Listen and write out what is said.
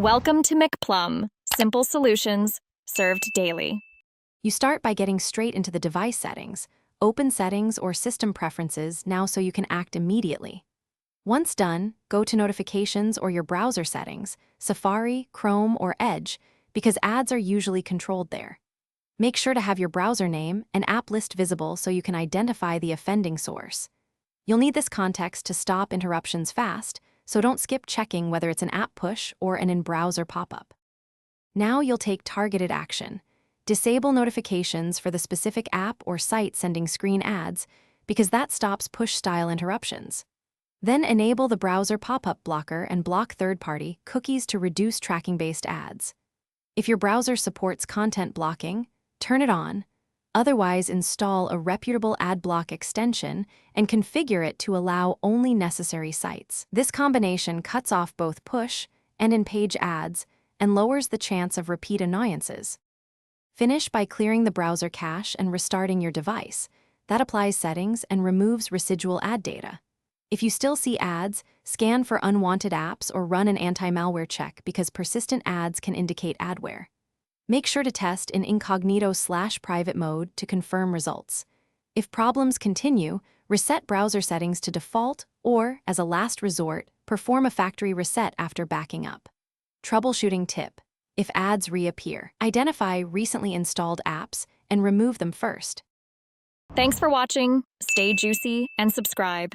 Welcome to McPlum, simple solutions served daily. You start by getting straight into the device settings, open settings or system preferences now so you can act immediately. Once done, go to notifications or your browser settings, Safari, Chrome, or Edge, because ads are usually controlled there. Make sure to have your browser name and app list visible so you can identify the offending source. You'll need this context to stop interruptions fast, so don't skip checking whether it's an app push or an in-browser pop-up. Now you'll take targeted action. Disable notifications for the specific app or site sending screen ads, because that stops push-style interruptions. Then enable the browser pop-up blocker and block third-party cookies to reduce tracking-based ads. If your browser supports content blocking, turn it on. Otherwise, install a reputable ad block extension and configure it to allow only necessary sites. This combination cuts off both push and in-page ads and lowers the chance of repeat annoyances. Finish by clearing the browser cache and restarting your device. That applies settings and removes residual ad data. If you still see ads, scan for unwanted apps or run an anti-malware check because persistent ads can indicate adware. Make sure to test in incognito/private mode to confirm results. If problems continue, reset browser settings to default or, as a last resort, perform a factory reset after backing up. Troubleshooting tip: if ads reappear, identify recently installed apps and remove them first. Thanks for watching. Stay juicy and subscribe.